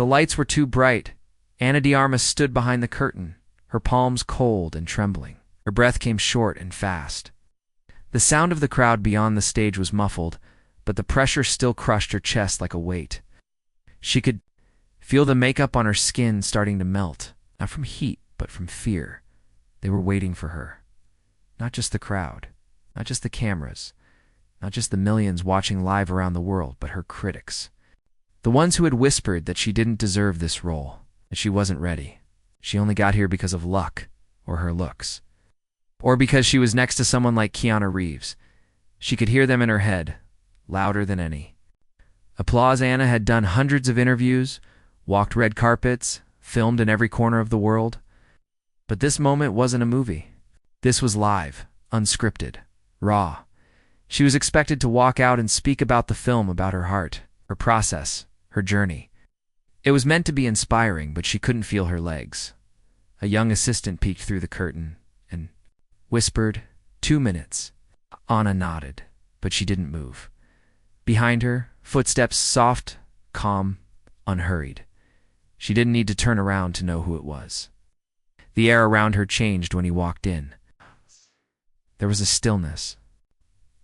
The lights were too bright. Ana de Armas stood behind the curtain, her palms cold and trembling. Her breath came short and fast. The sound of the crowd beyond the stage was muffled, but the pressure still crushed her chest like a weight. She could feel the makeup on her skin starting to melt, not from heat, but from fear. They were waiting for her. Not just the crowd, not just the cameras, not just the millions watching live around the world, but her critics. The ones who had whispered that she didn't deserve this role, that she wasn't ready. She only got here because of luck, or her looks. Or because she was next to someone like Keanu Reeves. She could hear them in her head, louder than any. Applause. Ana had done hundreds of interviews, walked red carpets, filmed in every corner of the world. But this moment wasn't a movie. This was live, unscripted, raw. She was expected to walk out and speak about the film, about her heart, her process, her journey. It was meant to be inspiring, but she couldn't feel her legs. A young assistant peeked through the curtain and whispered, 2 minutes. Ana nodded, but she didn't move. Behind her, footsteps soft, calm, unhurried. She didn't need to turn around to know who it was. The air around her changed when he walked in. There was a stillness.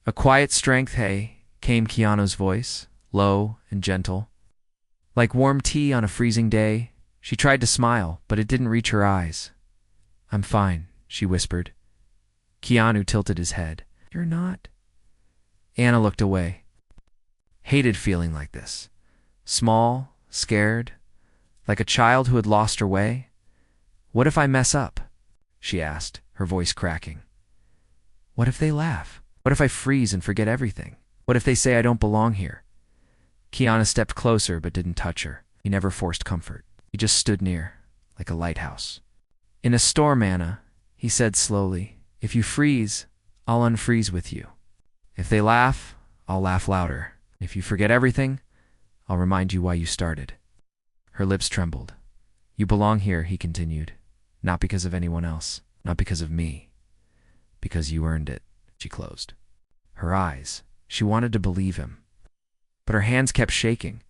A quiet strength. "Hey," came Keanu's voice, low and gentle. Like warm tea on a freezing day. She tried to smile, but it didn't reach her eyes. "I'm fine," she whispered. Keanu tilted his head. "You're not?" Ana looked away. Hated feeling like this. Small, scared, like a child who had lost her way. "What if I mess up?" she asked, her voice cracking. "What if they laugh? What if I freeze and forget everything? What if they say I don't belong here?" Keanu stepped closer but didn't touch her. He never forced comfort. He just stood near, like a lighthouse. "In a storm, Ana," he said slowly, "if you freeze, I'll unfreeze with you. If they laugh, I'll laugh louder. If you forget everything, I'll remind you why you started." Her lips trembled. "You belong here," he continued. "Not because of anyone else, not because of me. Because you earned it." She closed her eyes. She wanted to believe him. But her hands kept shaking.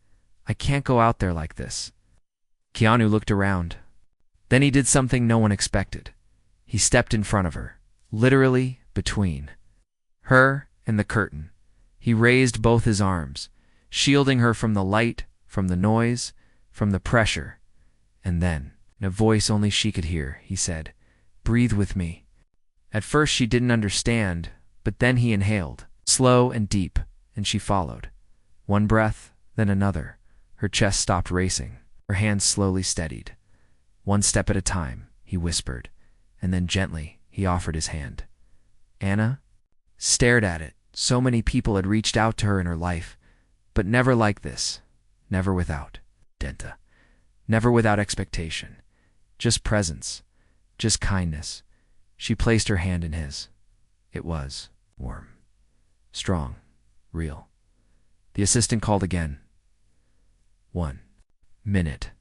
"I can't go out there like this." Keanu looked around. Then he did something no one expected. He stepped in front of her, literally between her and the curtain. He raised both his arms, shielding her from the light, from the noise, from the pressure. And then, in a voice only she could hear, he said, "Breathe with me." At first she didn't understand, but then he inhaled, slow and deep, and she followed. One breath, then another. Her chest stopped racing. Her hands slowly steadied. "One step at a time," he whispered, and then gently he offered his hand. Ana stared at it. So many people had reached out to her in her life, but never like this. Never without Denta. Never without expectation. Just presence. Just kindness. She placed her hand in his. It was warm, strong, real. The assistant called again. 1 minute.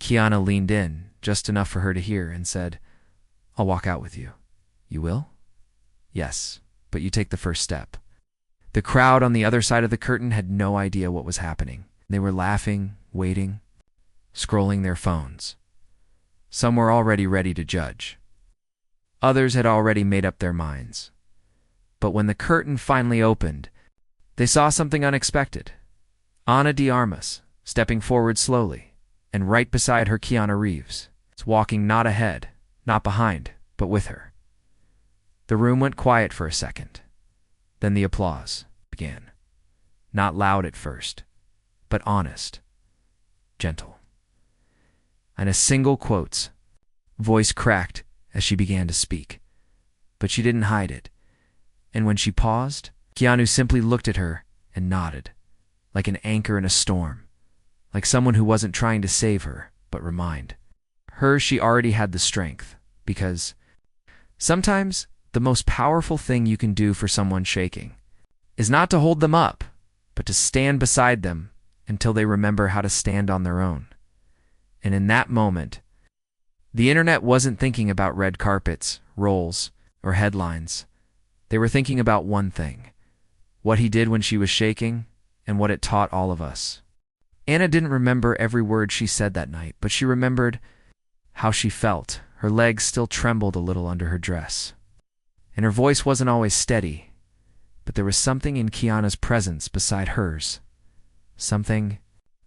Keanu leaned in, just enough for her to hear, and said, "I'll walk out with you." "You will?" "Yes, but you take the first step." The crowd on the other side of the curtain had no idea what was happening. They were laughing, waiting, scrolling their phones. Some were already ready to judge. Others had already made up their minds. But when the curtain finally opened, they saw something unexpected. Ana de Armas, stepping forward slowly, and right beside her Keanu Reeves, walking not ahead, not behind, but with her. The room went quiet for a second. Then the applause began. Not loud at first, but honest, gentle. And a single quote's voice cracked as she began to speak. But she didn't hide it. And when she paused, Keanu simply looked at her and nodded, like an anchor in a storm, like someone who wasn't trying to save her, but remind her she already had the strength, because sometimes the most powerful thing you can do for someone shaking is not to hold them up, but to stand beside them until they remember how to stand on their own. And in that moment, the internet wasn't thinking about red carpets, roles, or headlines. They were thinking about one thing: what he did when she was shaking, and what it taught all of us. Anna didn't remember every word she said that night, but she remembered how she felt. Her legs still trembled a little under her dress. And her voice wasn't always steady, but there was something in Keanu's presence beside hers. Something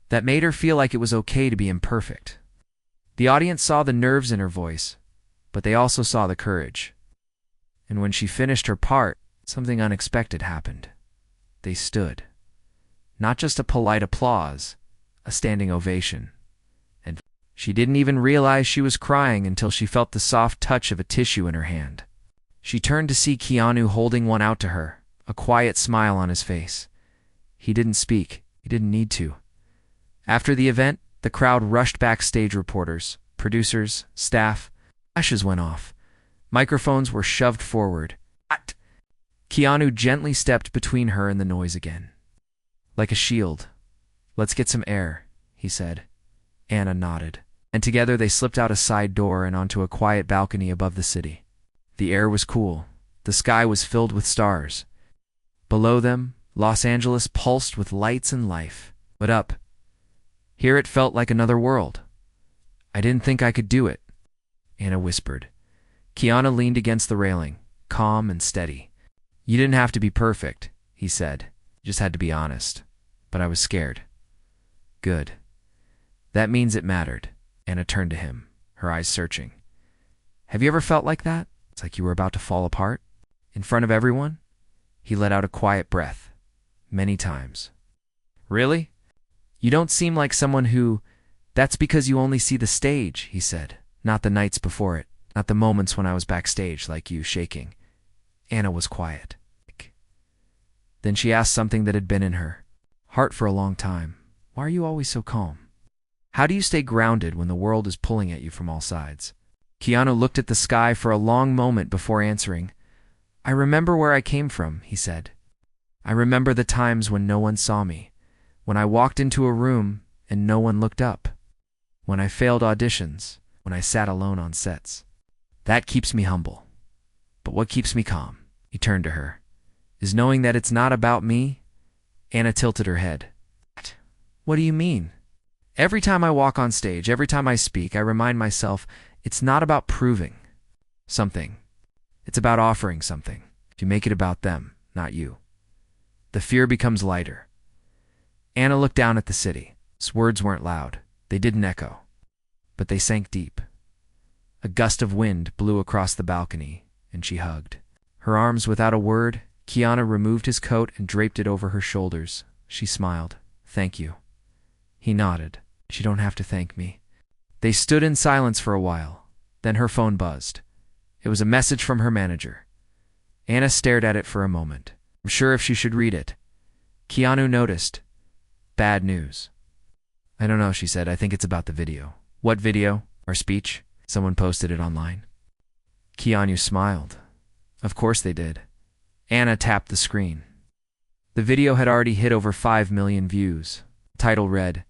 that made her feel like it was okay to be imperfect. The audience saw the nerves in her voice, but they also saw the courage. And when she finished her part, something unexpected happened. They stood. Not just a polite applause, a standing ovation. And she didn't even realize she was crying until she felt the soft touch of a tissue in her hand. She turned to see Keanu holding one out to her, a quiet smile on his face. He didn't speak. He didn't need to. After the event, the crowd rushed backstage. Reporters, producers, staff. Flashes went off. Microphones were shoved forward. Keanu gently stepped between her and the noise again. Like a shield. "Let's get some air," he said. Anna nodded, and together they slipped out a side door and onto a quiet balcony above the city. The air was cool. The sky was filled with stars. Below them, Los Angeles pulsed with lights and life. But up here it felt like another world. "I didn't think I could do it," Anna whispered. Keanu leaned against the railing, calm and steady. "You didn't have to be perfect," he said. "You just had to be honest. But I was scared." "Good. That means it mattered." Anna turned to him, her eyes searching. "Have you ever felt like that? It's like you were about to fall apart? In front of everyone?" He let out a quiet breath. "Many times." "Really? You don't seem like someone who—" "That's because you only see the stage," he said. "Not the nights before it. Not the moments when I was backstage like you, shaking." Anna was quiet. Then she asked something that had been in her heart for a long time. "Why are you always so calm? How do you stay grounded when the world is pulling at you from all sides?" Keanu looked at the sky for a long moment before answering. "I remember where I came from," he said. "I remember the times when no one saw me, when I walked into a room and no one looked up, when I failed auditions, when I sat alone on sets. That keeps me humble. But what keeps me calm," he turned to her, "is knowing that it's not about me." Anna tilted her head. "What do you mean?" "Every time I walk on stage, every time I speak, I remind myself it's not about proving something. It's about offering something. If you make it about them, not you, the fear becomes lighter." Anna looked down at the city. His words weren't loud. They didn't echo. But they sank deep. A gust of wind blew across the balcony, and she hugged. Her arms without a word, Keanu removed his coat and draped it over her shoulders. She smiled. "Thank you." He nodded. "You don't have to thank me." They stood in silence for a while. Then her phone buzzed. It was a message from her manager. Anna stared at it for a moment, unsure if she should read it. Keanu noticed. "Bad news." "I don't know," she said. "I think it's about the video." "What video?" "Our speech. Someone posted it online." Keanu smiled. Of course they did. Anna tapped the screen. The video had already hit over 5 million views. The title read,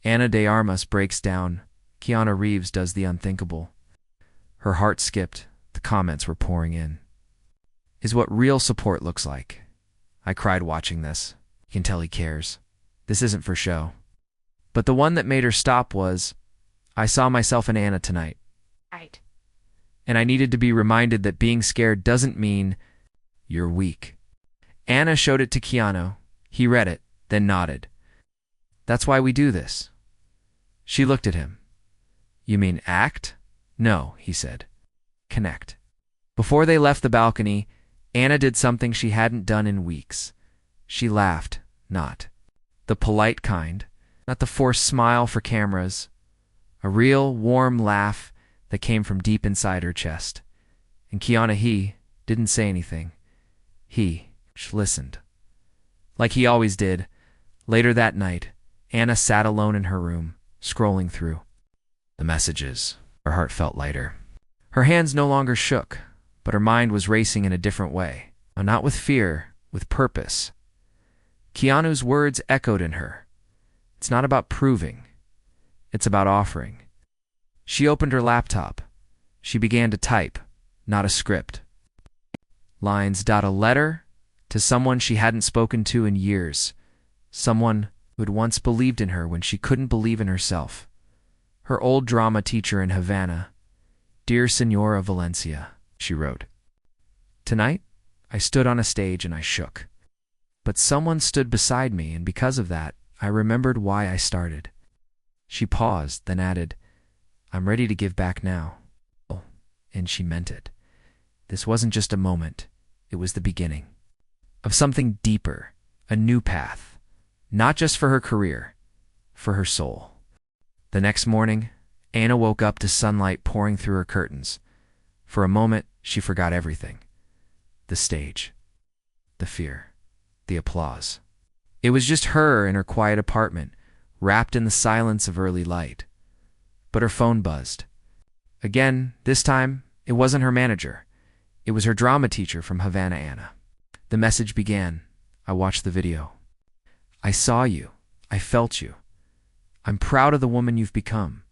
"Ana de Armas breaks down. Keanu Reeves does the unthinkable." Her heart skipped. The comments were pouring in. "Is what real support looks like. I cried watching this. You can tell he cares. This isn't for show." But the one that made her stop was, "I saw myself in Anna tonight. Right. And I needed to be reminded that being scared doesn't mean you're weak." Anna showed it to Keanu. He read it, then nodded. "That's why we do this." She looked at him. "You mean act?" "No," he said. "Connect." Before they left the balcony, Anna did something she hadn't done in weeks. She laughed, not the polite kind, not the forced smile for cameras. A real, warm laugh that came from deep inside her chest. And Keanu didn't say anything. He just listened. Like he always did. Later that night, Anna sat alone in her room, scrolling through the messages. Her heart felt lighter. Her hands no longer shook, but her mind was racing in a different way. Not with fear, with purpose. Keanu's words echoed in her. It's not about proving. It's about offering. She opened her laptop. She began to type, not a script. Lines. A letter to someone she hadn't spoken to in years. Someone who had once believed in her when she couldn't believe in herself. Her old drama teacher in Havana. "Dear Senora Valencia," she wrote. "Tonight, I stood on a stage and I shook. But someone stood beside me, and because of that, I remembered why I started." She paused, then added, "I'm ready to give back now." And she meant it. This wasn't just a moment. It was the beginning of something deeper, a new path, not just for her career, for her soul. The next morning, Anna woke up to sunlight pouring through her curtains. For a moment, she forgot everything. The stage, the fear, the applause. It was just her in her quiet apartment, wrapped in the silence of early light. But her phone buzzed. Again, this time, it wasn't her manager. It was her drama teacher from Havana, Anna. The message began. "I watched the video. I saw you. I felt you. I'm proud of the woman you've become."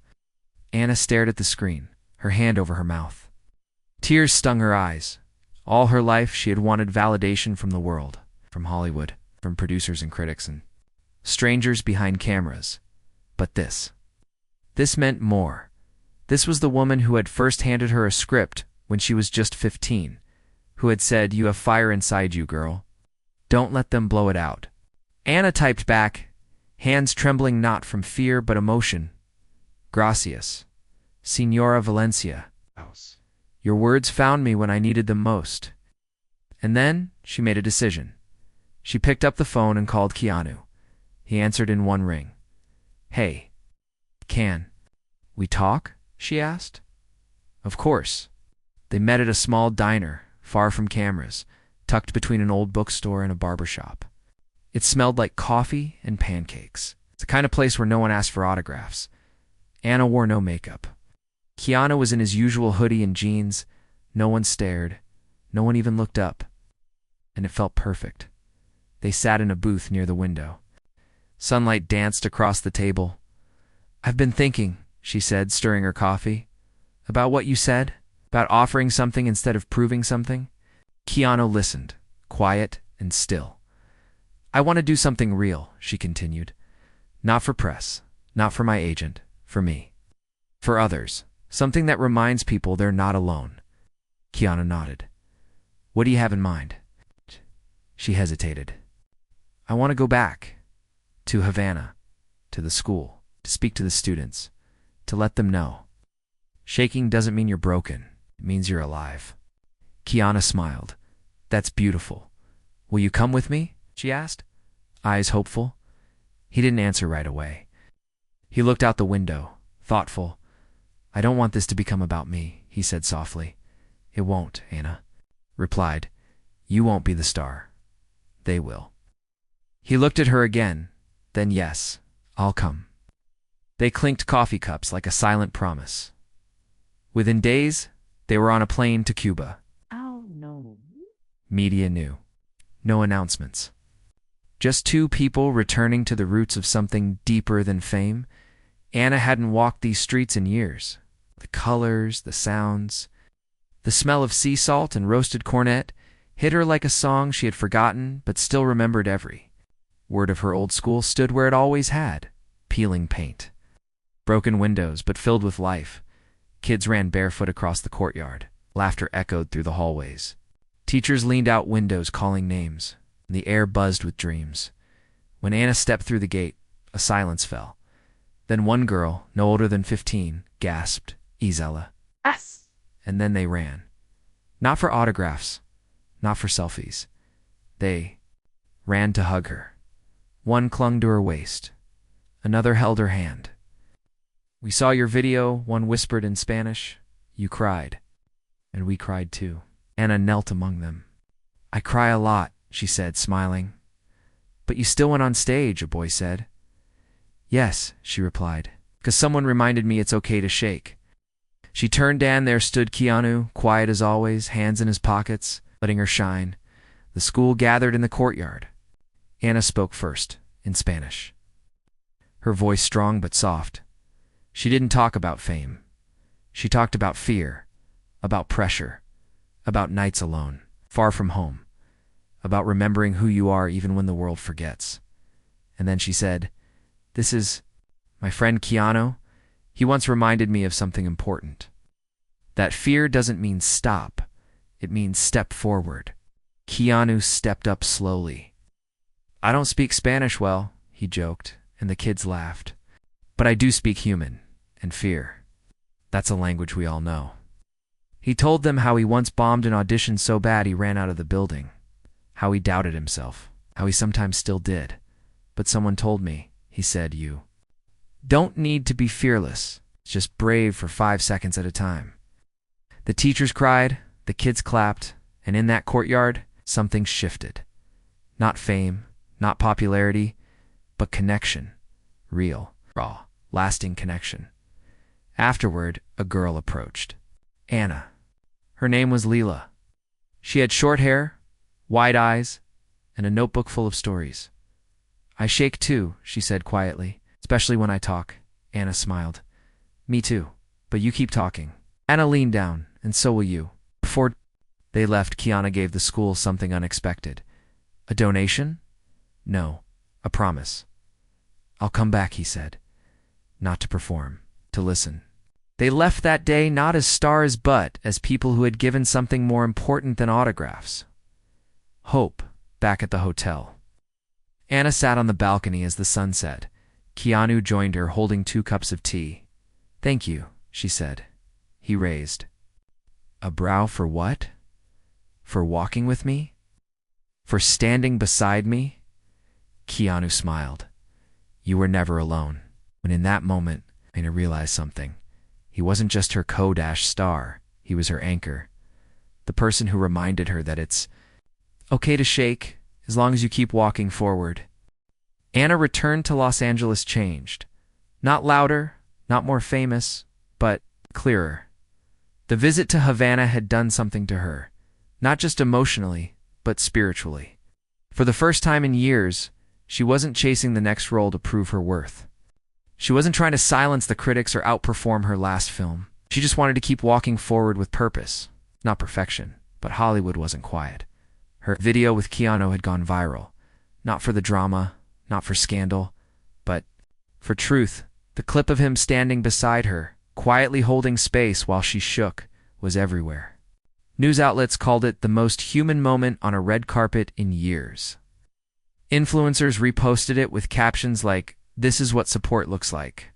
Anna stared at the screen, her hand over her mouth. Tears stung her eyes. All her life, she had wanted validation from the world, from Hollywood, from producers and critics, and strangers behind cameras. But this meant more. This was the woman who had first handed her a script when she was just 15, who had said, "You have fire inside you, girl. Don't let them blow it out." Anna typed back, hands trembling not from fear but emotion. "Gracias, Senora Valencia. Your words found me when I needed them most." And then she made a decision. She picked up the phone and called Keanu. He answered in one ring. "Hey, can we talk?" she asked. Of course. They met at a small diner, far from cameras, tucked between an old bookstore and a barber shop. It smelled like coffee and pancakes. It's the kind of place where no one asked for autographs. Anna wore no makeup. Keanu was in his usual hoodie and jeans. No one stared. No one even looked up. And it felt perfect. They sat in a booth near the window. Sunlight danced across the table. "I've been thinking," she said, stirring her coffee, "about what you said, about offering something instead of proving something." Keanu listened, quiet and still. "I want to do something real," she continued. "Not for press, not for my agent, for me. For others, something that reminds people they're not alone." Keanu nodded. "What do you have in mind?" She hesitated. "I want to go back. To Havana. To the school. To speak to the students. To let them know. Shaking doesn't mean you're broken. It means you're alive." Keanu smiled. "That's beautiful. Will you come with me?" she asked, eyes hopeful. He didn't answer right away. He looked out the window, thoughtful. "I don't want this to become about me," he said softly. "It won't," Anna replied. "You won't be the star. They will." He looked at her again. Then, "Yes, I'll come." They clinked coffee cups like a silent promise. Within days, they were on a plane to Cuba. Oh, no. Media knew. No announcements. Just two people returning to the roots of something deeper than fame. Anna hadn't walked these streets in years. The colors, the sounds, the smell of sea salt and roasted cornet hit her like a song she had forgotten but still remembered every word of. Her old school stood where it always had, peeling paint. Broken windows, but filled with life. Kids ran barefoot across the courtyard. Laughter echoed through the hallways. Teachers leaned out windows calling names, and the air buzzed with dreams. When Anna stepped through the gate, a silence fell. Then one girl, no older than 15, gasped, "Isela." Yes. And then they ran. Not for autographs, not for selfies. They ran to hug her. One clung to her waist. Another held her hand. "We saw your video," one whispered in Spanish. "You cried." And we cried too. Anna knelt among them. "I cry a lot," she said, smiling. "But you still went on stage," a boy said. "Yes," she replied, "because someone reminded me it's okay to shake." She turned, and there stood Keanu, quiet as always, hands in his pockets, letting her shine. The school gathered in the courtyard. Anna spoke first, in Spanish. Her voice strong but soft. She didn't talk about fame. She talked about fear, about pressure, about nights alone, far from home, about remembering who you are even when the world forgets. And then she said, "This is my friend Keanu. He once reminded me of something important. That fear doesn't mean stop. It means step forward." Keanu stepped up slowly. "I don't speak Spanish well," he joked, and the kids laughed. "But I do speak human, and fear. That's a language we all know." He told them how he once bombed an audition so bad he ran out of the building, how he doubted himself, how he sometimes still did. "But someone told me," he said, "you don't need to be fearless, just brave for 5 seconds at a time." The teachers cried, the kids clapped, and in that courtyard, something shifted. Not fame, not popularity, but connection. Real, raw, lasting connection. Afterward, a girl approached. Anna. Her name was Leela. She had short hair, wide eyes, and a notebook full of stories. "I shake too," she said quietly, "especially when I talk." Anna smiled. "Me too, but you keep talking." Anna leaned down, "And so will you." Before they left, Keanu gave the school something unexpected. "A donation?" "No, a promise. I'll come back," he said. "Not to perform, to listen." They left that day not as stars but as people who had given something more important than autographs. Hope, back at the hotel. Anna sat on the balcony as the sun set. Keanu joined her, holding 2 cups of tea. "Thank you," she said. He raised a brow. "For what?" "For walking with me? For standing beside me?" Keanu smiled. "You were never alone." When in that moment, Anna realized something. He wasn't just her co-star, he was her anchor. The person who reminded her that it's okay to shake as long as you keep walking forward. Anna returned to Los Angeles changed. Not louder, not more famous, but clearer. The visit to Havana had done something to her, not just emotionally, but spiritually. For the first time in years, she wasn't chasing the next role to prove her worth. She wasn't trying to silence the critics or outperform her last film. She just wanted to keep walking forward with purpose. Not perfection, but Hollywood wasn't quiet. Her video with Keanu had gone viral. Not for the drama, not for scandal, but for truth. The clip of him standing beside her, quietly holding space while she shook, was everywhere. News outlets called it the most human moment on a red carpet in years. Influencers reposted it with captions like, "This is what support looks like."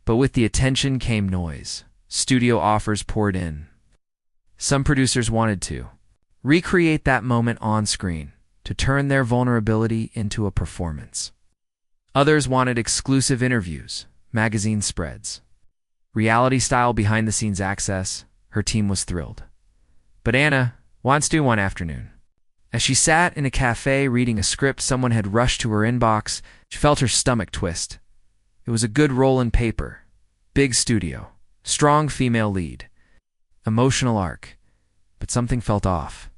But with the attention came noise. Studio offers poured in. Some producers wanted to recreate that moment on screen, to turn their vulnerability into a performance. Others wanted exclusive interviews, magazine spreads, reality-style behind-the-scenes access. Her team was thrilled. But Anna wants to one afternoon. As she sat in a cafe reading a script someone had rushed to her inbox, she felt her stomach twist. It was a good role in paper, big studio, strong female lead, emotional arc, but something felt off.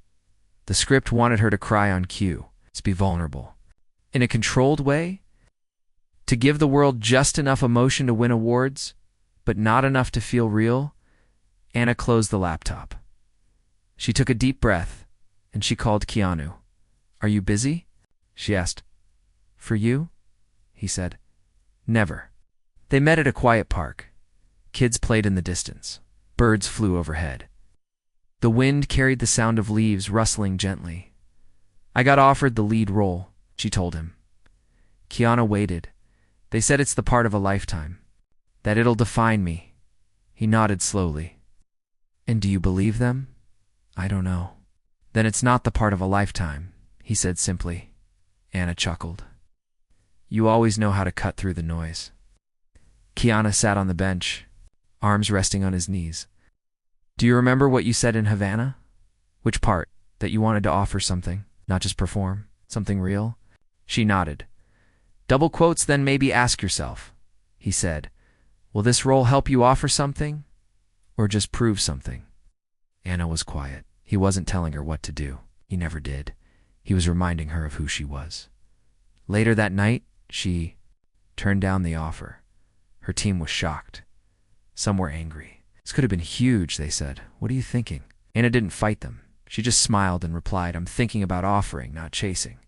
The script wanted her to cry on cue, to be vulnerable. In a controlled way, to give the world just enough emotion to win awards, but not enough to feel real. Anna closed the laptop. She took a deep breath, and she called Keanu. "Are you busy?" she asked. "For you?" he said. "Never." They met at a quiet park. Kids played in the distance. Birds flew overhead. The wind carried the sound of leaves rustling gently. "I got offered the lead role," she told him. Keanu waited. "They said it's the part of a lifetime, that it'll define me." He nodded slowly. "And do you believe them?" "I don't know." "Then it's not the part of a lifetime," he said simply. Anna chuckled. "You always know how to cut through the noise." Keanu sat on the bench, arms resting on his knees. "Do you remember what you said in Havana? Which part? That you wanted to offer something, not just perform, something real?" She nodded. "Double quotes, then maybe ask yourself," he said. "Will this role help you offer something, or just prove something?" Anna was quiet. He wasn't telling her what to do. He never did. He was reminding her of who she was. Later that night, she turned down the offer. Her team was shocked. Some were angry. "This could have been huge," they said. "What are you thinking?" Anna didn't fight them. She just smiled and replied, "I'm thinking about offering, not chasing."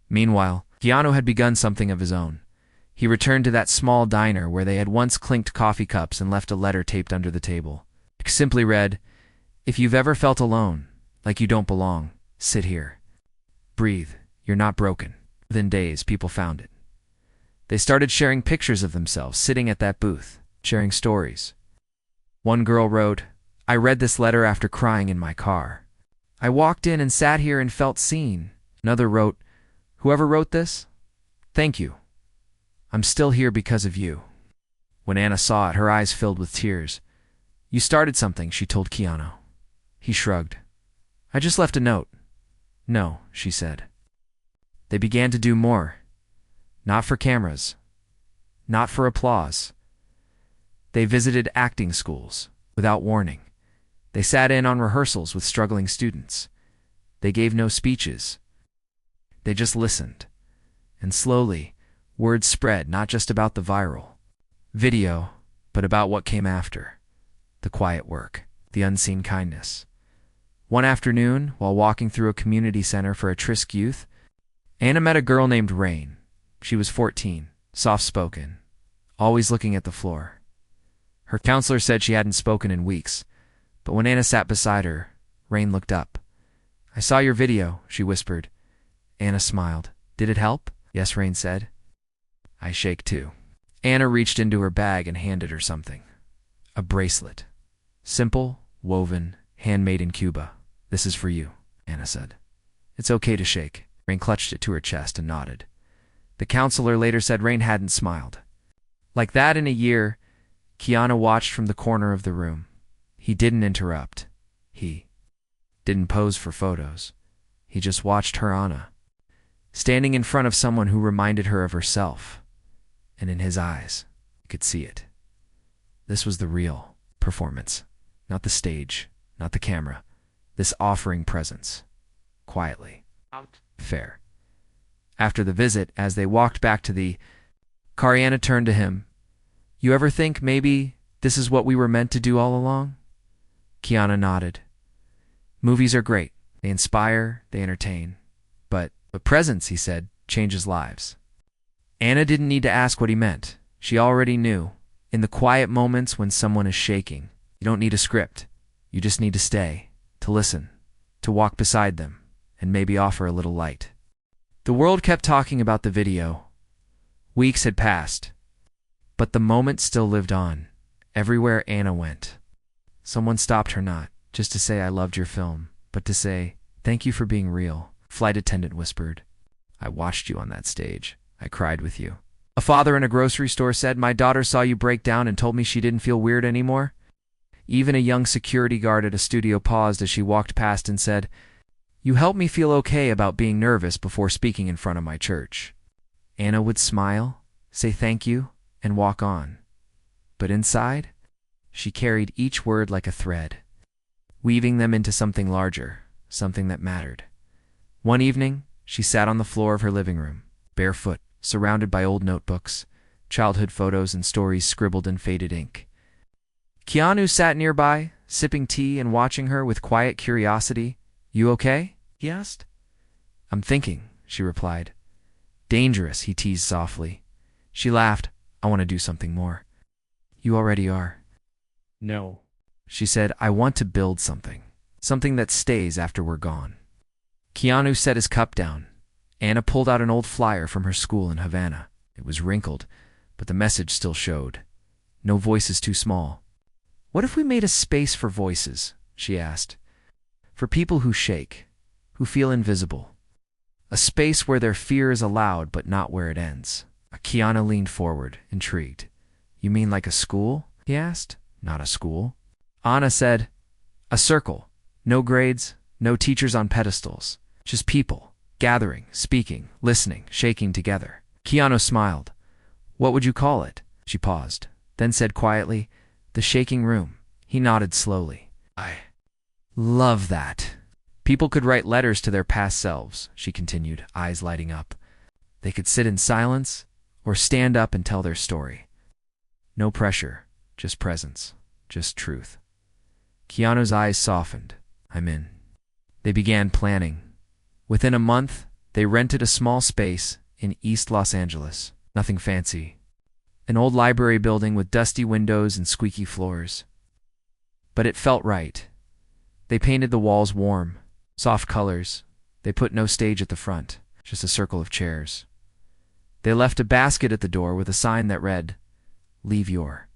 Meanwhile, Keanu had begun something of his own. He returned to that small diner where they had once clinked coffee cups and left a letter taped under the table. It simply read, "If you've ever felt alone, like you don't belong, sit here. Breathe. You're not broken." Within days, people found it. They started sharing pictures of themselves sitting at that booth, sharing stories. One girl wrote, "I read this letter after crying in my car. I walked in and sat here and felt seen." Another wrote, "Whoever wrote this, thank you. I'm still here because of you." When Anna saw it, her eyes filled with tears. "You started something," she told Keanu. He shrugged. "I just left a note." "No," she said. They began to do more. Not for cameras. Not for applause. They visited acting schools, without warning. They sat in on rehearsals with struggling students. They gave no speeches. They just listened. And slowly, word spread not just about the viral video, but about what came after. The quiet work, the unseen kindness. One afternoon, while walking through a community center for at-risk youth, Anna met a girl named Rain. She was 14, soft-spoken, always looking at the floor. Her counselor said she hadn't spoken in weeks, but when Anna sat beside her, Rain looked up. "I saw your video," she whispered. Anna smiled. "Did it help?" "Yes," Rain said. "I shake too." Anna reached into her bag and handed her something. A bracelet. Simple, woven, handmade in Cuba. "This is for you," Anna said. "It's okay to shake." Rain clutched it to her chest and nodded. The counselor later said Rain hadn't smiled. Like that in a year, Keanu watched from the corner of the room. He didn't interrupt. He didn't pose for photos. He just watched her, Anna, standing in front of someone who reminded her of herself. And in his eyes, you could see it. This was the real performance, not the stage, not the camera. This offering presence, quietly. Out. Fair. After the visit, as they walked back to the car, Anna turned to him. "You ever think maybe this is what we were meant to do all along?" Keanu nodded. "Movies are great. They inspire, they entertain. But presence," he said, "changes lives." Anna didn't need to ask what he meant. She already knew. In the quiet moments when someone is shaking, you don't need a script. You just need to stay, to listen, to walk beside them, and maybe offer a little light. The world kept talking about the video. Weeks had passed, but the moment still lived on. Everywhere Anna went, someone stopped her, not just to say, "I loved your film," but to say, "Thank you for being real." Flight attendant whispered, "I watched you on that stage. I cried with you." A father in a grocery store said, "My daughter saw you break down and told me she didn't feel weird anymore." Even a young security guard at a studio paused as she walked past and said, "You helped me feel okay about being nervous before speaking in front of my church." Anna would smile, say thank you, and walk on. But inside, she carried each word like a thread, weaving them into something larger, something that mattered. One evening, she sat on the floor of her living room, barefoot, surrounded by old notebooks, childhood photos, and stories scribbled in faded ink. Keanu sat nearby, sipping tea and watching her with quiet curiosity. "You okay?" he asked. "I'm thinking," she replied. "Dangerous," he teased softly. She laughed. "I want to do something more." "You already are." No. She said, "I want to build something. Something that stays after we're gone." Keanu set his cup down. Anna pulled out an old flyer from her school in Havana. It was wrinkled, but the message still showed. "No voices too small." "What if we made a space for voices?" she asked. "For people who shake, who feel invisible. A space where their fear is allowed, but not where it ends." Keanu leaned forward, intrigued. "You mean like a school?" he asked. "Not a school." Anna said, "A circle. No grades, no teachers on pedestals. Just people, gathering, speaking, listening, shaking together." Keanu smiled. "What would you call it?" She paused, then said quietly, "The shaking room." He nodded slowly. "I love that." People could write letters to their past selves, she continued, eyes lighting up. They could sit in silence or stand up and tell their story. No pressure, just presence, just truth. Keanu's eyes softened. "I'm in." They began planning. Within a month, They rented a small space in East Los Angeles. Nothing fancy. An old library building with dusty windows and squeaky floors. But it felt right. They painted the walls warm, soft colors. They put no stage at the front, just a circle of chairs. They left a basket at the door with a sign that read, "Leave your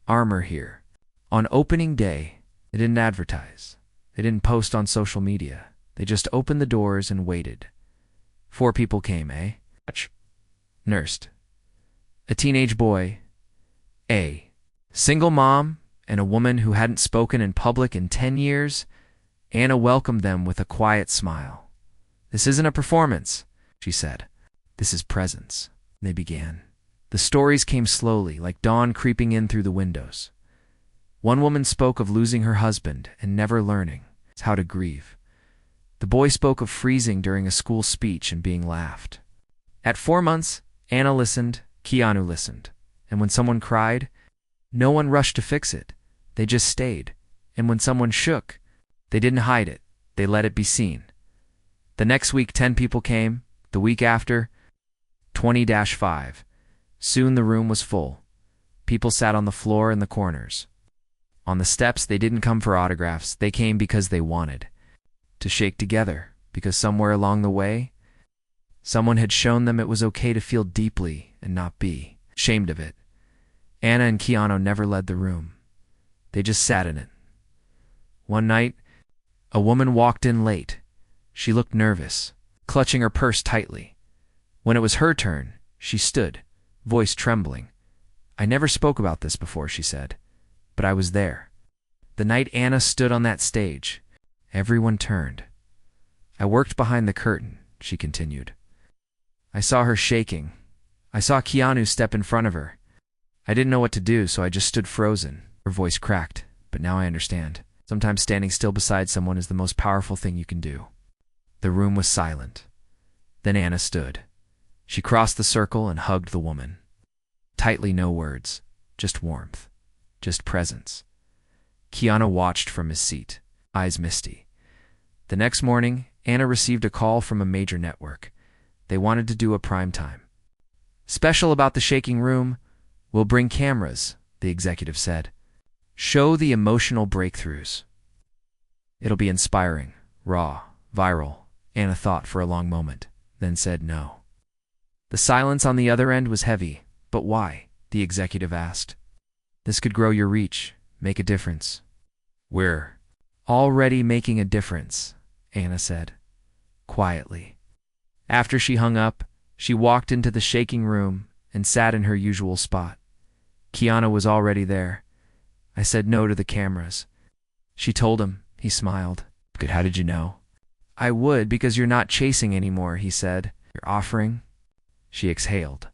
armor here." On opening day, they didn't advertise. They didn't post on social media. They just opened the doors and waited. 4 people came, Nursed. A teenage boy, a single mom, and a woman who hadn't spoken in public in 10 years. Anna welcomed them with a quiet smile. "This isn't a performance," she said. "This is presence." They began. The stories came slowly, like dawn creeping in through the windows. One woman spoke of losing her husband and never learning how to grieve. The boy spoke of freezing during a school speech and being laughed. At 4 months, Anna listened, Keanu listened, and when someone cried, no one rushed to fix it. They just stayed. And when someone shook, they didn't hide it. They let it be seen. The next week, 10 people came. The week after, 20-5. Soon the room was full. People sat on the floor in the corners. On the steps, they didn't come for autographs. They came because they wanted to shake together, because somewhere along the way, someone had shown them it was okay to feel deeply and not be ashamed of it. Anna and Keanu never led the room. They just sat in it. One night, a woman walked in late. She looked nervous, clutching her purse tightly. When it was her turn, she stood, voice trembling. "I never spoke about this before," she said, "but I was there. The night Anna stood on that stage, everyone turned. I worked behind the curtain," she continued. "I saw her shaking. I saw Keanu step in front of her. I didn't know what to do, so I just stood frozen." Her voice cracked, "But now I understand. Sometimes standing still beside someone is the most powerful thing you can do." The room was silent. Then Anna stood. She crossed the circle and hugged the woman. Tightly, no words, just warmth, just presence. Keanu watched from his seat, eyes misty. The next morning, Anna received a call from a major network. They wanted to do a prime time special about the shaking room. "We'll bring cameras," the executive said. "Show the emotional breakthroughs. It'll be inspiring, raw, viral." Anna thought for a long moment, then said no. The silence on the other end was heavy. "But why?" the executive asked. "This could grow your reach, make a difference." "We're already making a difference," Anna said, quietly. After she hung up, she walked into the shaking room and sat in her usual spot. Keanu was already there. "I said no to the cameras," she told him. He smiled. "Good, how did you know?" "I would because you're not chasing anymore," he said. "You're offering." She exhaled.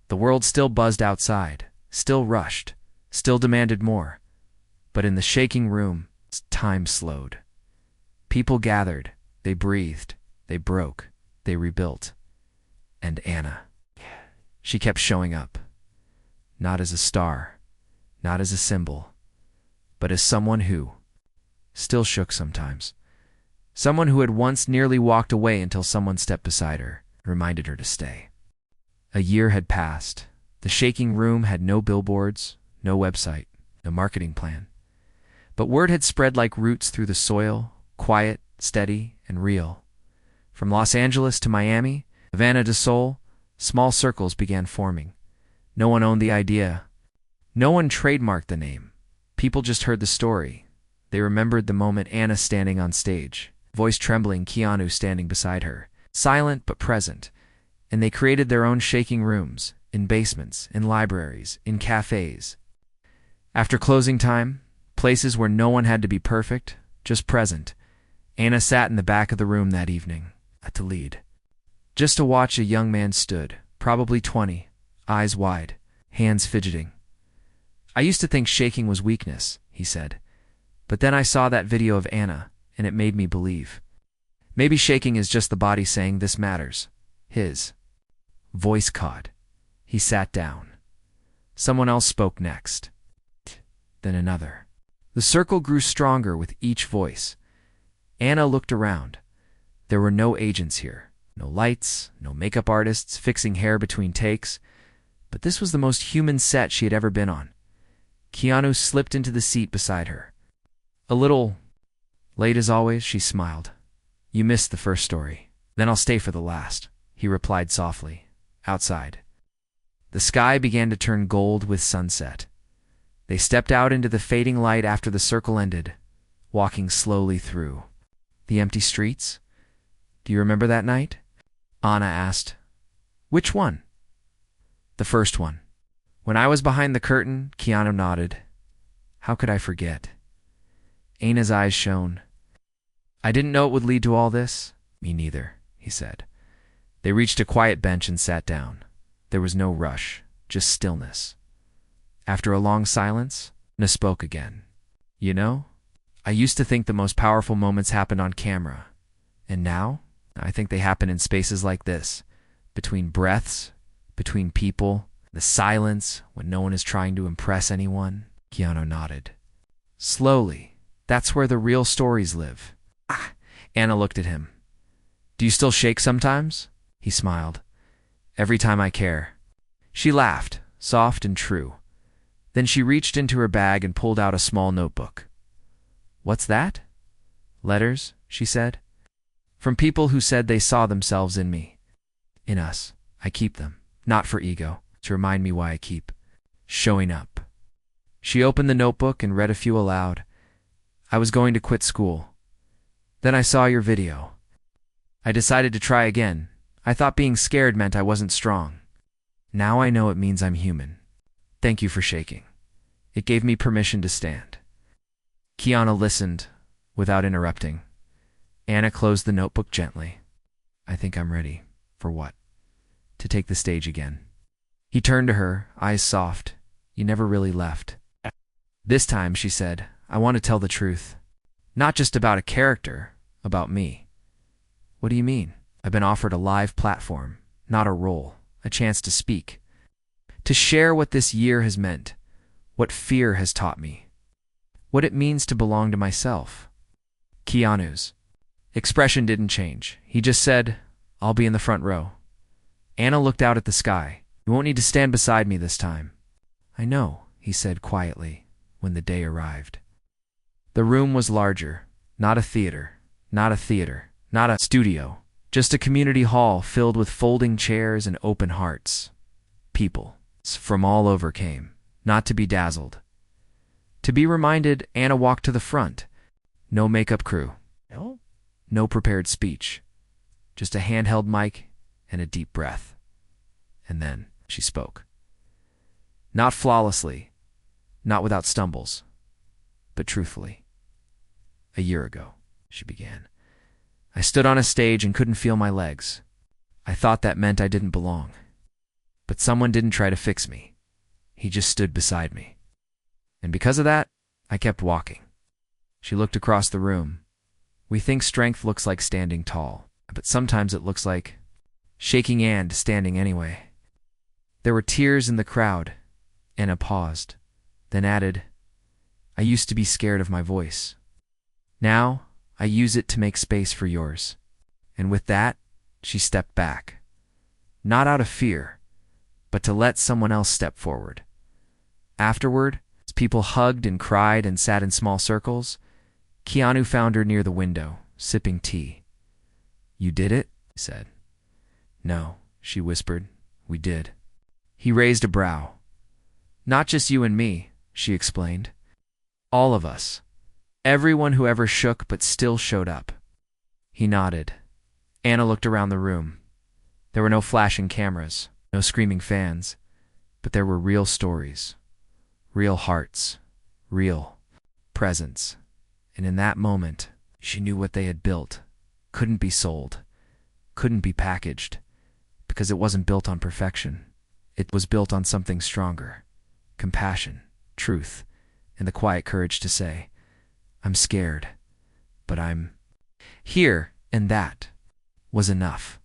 The world still buzzed outside, still rushed, still demanded more. But in the shaking room, time slowed. People gathered, they breathed, they broke, they rebuilt. And Anna. She kept showing up. Not as a star, not as a symbol, but as someone who still shook sometimes. Someone who had once nearly walked away until someone stepped beside her and reminded her to stay. A year had passed. The shaking room had no billboards, no website, no marketing plan. But word had spread like roots through the soil, quiet, steady, and real. From Los Angeles to Miami, Havana to Seoul, small circles began forming. No one owned the idea. No one trademarked the name. People just heard the story. They remembered the moment Anna standing on stage, voice trembling, Keanu standing beside her, silent but present. And they created their own shaking rooms, in basements, in libraries, in cafes. After closing time, places where no one had to be perfect, just present, Anna sat in the back of the room that evening, to lead. Just to watch a young man stood, probably 20, eyes wide, hands fidgeting. "I used to think shaking was weakness," he said. "But then I saw that video of Anna, and it made me believe. Maybe shaking is just the body saying this matters." His voice caught. He sat down. Someone else spoke next. Then another. The circle grew stronger with each voice. Anna looked around. There were no agents here, No lights, no makeup artists fixing hair between takes, but this was the most human set she had ever been on. Keanu slipped into the seat beside her. A little late as always, she smiled. You missed the first story. Then I'll stay for the last, he replied softly. Outside, the sky began to turn gold with sunset. They stepped out into the fading light after the circle ended, walking slowly through. The empty streets? Do you remember that night? Anna asked. Which one? The first one. When I was behind the curtain, Keanu nodded. How could I forget? Anna's eyes shone. I didn't know it would lead to all this. Me neither, he said. They reached a quiet bench and sat down. There was no rush, just stillness. After a long silence, Anna spoke again. You know, I used to think the most powerful moments happened on camera. And now, I think they happen in spaces like this, between breaths, between people, the silence when no one is trying to impress anyone. Keanu nodded. Slowly, that's where the real stories live. Ah, Anna looked at him. Do you still shake sometimes? He smiled. Every time I care. She laughed, soft and true. Then she reached into her bag and pulled out a small notebook. What's that? Letters, she said. From people who said they saw themselves in me. In us. I keep them, not for ego, to remind me why I keep showing up. She opened the notebook and read a few aloud. I was going to quit school. Then I saw your video. I decided to try again. I thought being scared meant I wasn't strong. Now I know it means I'm human. Thank you for shaking. It gave me permission to stand. Keanu listened, without interrupting. Anna closed the notebook gently. I think I'm ready. For what? To take the stage again. He turned to her, eyes soft. You never really left. This time, she said, I want to tell the truth. Not just about a character, about me. What do you mean? I've been offered a live platform, not a role, a chance to speak. To share what this year has meant, what fear has taught me, what it means to belong to myself. Keanu's expression didn't change. He just said, I'll be in the front row. Anna looked out at the sky. You won't need to stand beside me this time. I know, he said quietly, when the day arrived. The room was larger, not a theater, not a studio, just a community hall filled with folding chairs and open hearts. People from all over came, not to be dazzled. To be reminded, Anna walked to the front. No makeup crew. No prepared speech. Just a handheld mic and a deep breath. And then she spoke. Not flawlessly, not without stumbles, but truthfully. A year ago, she began. I stood on a stage and couldn't feel my legs. I thought that meant I didn't belong. But someone didn't try to fix me. He just stood beside me. And because of that, I kept walking. She looked across the room. We think strength looks like standing tall, but sometimes it looks like shaking and standing anyway. There were tears in the crowd. Anna paused, then added, I used to be scared of my voice. Now, I use it to make space for yours. And with that, she stepped back. Not out of fear, but to let someone else step forward. Afterward, as people hugged and cried and sat in small circles, Keanu found her near the window, sipping tea. You did it? He said. No, she whispered. We did. He raised a brow. Not just you and me, she explained. All of us. Everyone who ever shook but still showed up. He nodded. Anna looked around the room. There were no flashing cameras, no screaming fans, but there were real stories, real hearts, real presence. And in that moment, she knew what they had built couldn't be sold, couldn't be packaged, because it wasn't built on perfection. It was built on something stronger, compassion, truth, and the quiet courage to say, I'm scared, but I'm here, and that was enough.